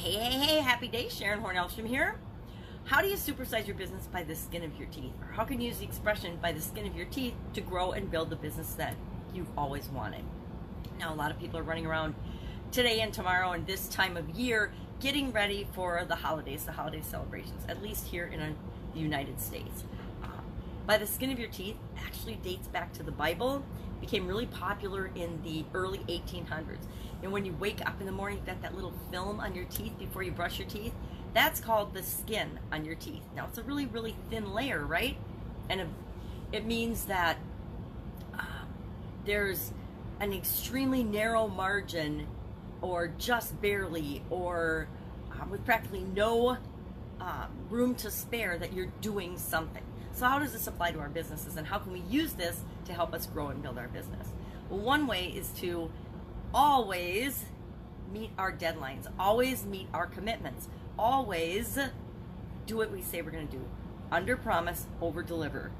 Hey, happy day, Sharon Horne-Ellstrom here. How do you supersize your business by the skin of your teeth? Or how can you use the expression by the skin of your teeth to grow and build the business that you've always wanted? Now, a lot of people are running around today and tomorrow and this time of year getting ready for the holiday celebrations, at least here in the United States. By the skin of your teeth actually dates back to the Bible, became really popular in the early 1800s. And when you wake up in the morning, you've got that little film on your teeth before you brush your teeth. That's called the skin on your teeth. Now, it's a really, really thin layer, right? And it means that there's an extremely narrow margin, or just barely, or with practically no room to spare, that you're doing something. So how does this apply to our businesses, and how can we use this to help us grow and build our business? Well, one way is to always meet our deadlines, always meet our commitments, always do what we say we're going to do. Under promise, over deliver.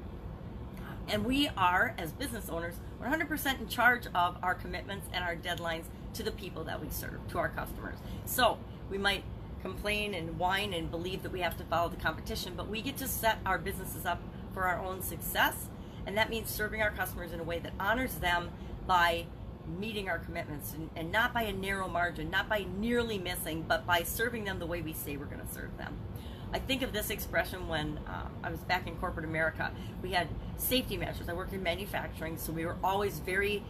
And we are, as business owners, 100% in charge of our commitments and our deadlines to the people that we serve, to our customers. So we might complain and whine and believe that we have to follow the competition, but we get to set our businesses up for our own success, and that means serving our customers in a way that honors them by meeting our commitments, and not by a narrow margin, not by nearly missing, but by serving them the way we say we're going to serve them. I think of this expression when I was back in corporate America. We had safety measures. I worked in manufacturing, so we were always very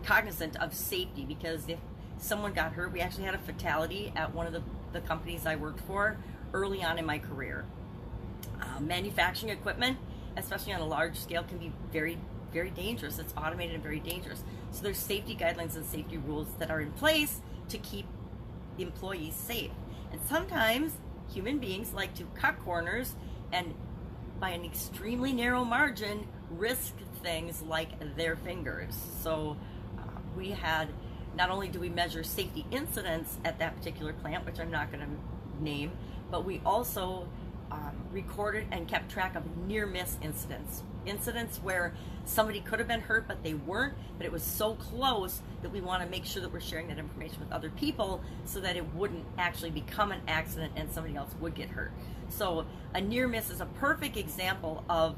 cognizant of safety, because if someone got hurt, we actually had a fatality at one of the companies I worked for early on in my career. Manufacturing equipment, especially on a large scale, can be very, very dangerous. It's automated and very dangerous. So there's safety guidelines and safety rules that are in place to keep the employees safe. And sometimes human beings like to cut corners and, by an extremely narrow margin, risk things like their fingers. So we had, not only do we measure safety incidents at that particular plant, which I'm not going to name, but we also recorded and kept track of near-miss incidents. Incidents where somebody could have been hurt, but they weren't, but it was so close that we want to make sure that we're sharing that information with other people so that it wouldn't actually become an accident and somebody else would get hurt. So a near-miss is a perfect example of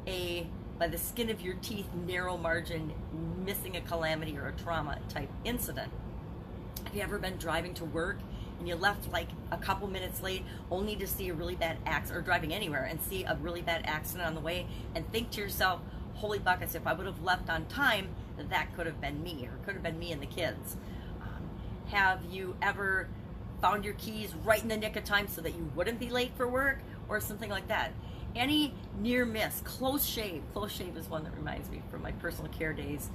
a, by the skin of your teeth, narrow margin, missing a calamity or a trauma type incident. Have you ever been driving to work and you left like a couple minutes late only to see a really bad accident, or driving anywhere and see a really bad accident on the way and think to yourself, holy buckets, if I would have left on time, that could have been me, or could have been me and the kids. Have you ever found your keys right in the nick of time so that you wouldn't be late for work, or something like that? Any near miss, close shave is one that reminds me from my personal care days.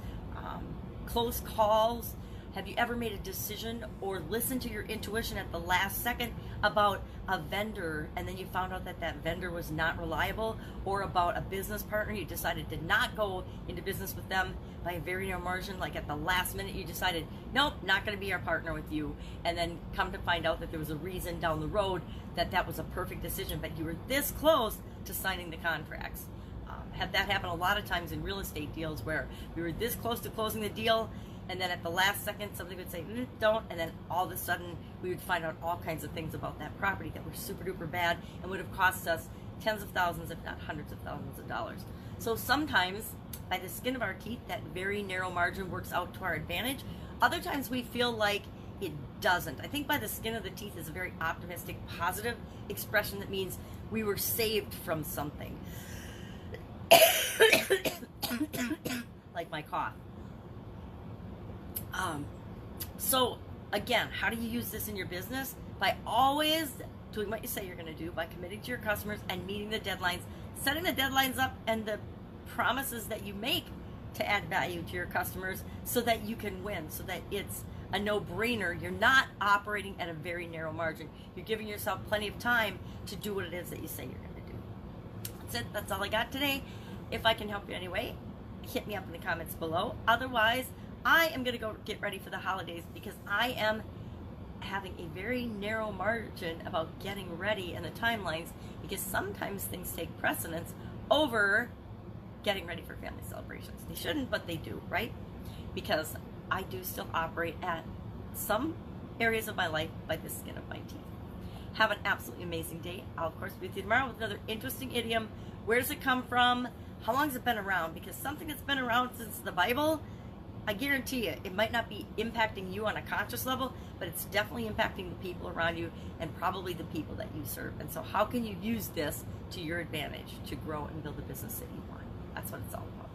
Close calls. Have you ever made a decision or listened to your intuition at the last second about a vendor, and then you found out that that vendor was not reliable? Or about a business partner, you decided to not go into business with them by a very narrow margin, like at the last minute you decided, nope, not going to be our partner with you, and then come to find out that there was a reason down the road that that was a perfect decision, but you were this close to signing the contracts. Had that happen a lot of times in real estate deals, where we were this close to closing the deal, and then at the last second somebody would say, don't, and then all of a sudden we would find out all kinds of things about that property that were super duper bad and would have cost us tens of thousands, if not hundreds of thousands of dollars. So sometimes, by the skin of our teeth, that very narrow margin works out to our advantage. Other times we feel like it doesn't. I think by the skin of the teeth is a very optimistic, positive expression that means we were saved from something. Like my cough. So again, how do you use this in your business? By always doing what you say you're going to do, by committing to your customers and meeting the deadlines, setting the deadlines up and the promises that you make to add value to your customers so that you can win, so that it's a no-brainer. You're not operating at a very narrow margin. You're giving yourself plenty of time to do what it is that you say you're going to do. That's it. That's all I got today. If I can help you anyway, hit me up in the comments below. Otherwise, I am going to go get ready for the holidays, because I am having a very narrow margin about getting ready in the timelines, because sometimes things take precedence over getting ready for family celebrations. They shouldn't, but they do, right? Because I do still operate at some areas of my life by the skin of my teeth. Have an absolutely amazing day. I'll, of course, be with you tomorrow with another interesting idiom. Where does it come from? How long has it been around? Because something that's been around since the Bible, I guarantee you, it might not be impacting you on a conscious level, but it's definitely impacting the people around you and probably the people that you serve. And so how can you use this to your advantage to grow and build a business that you want? That's what it's all about.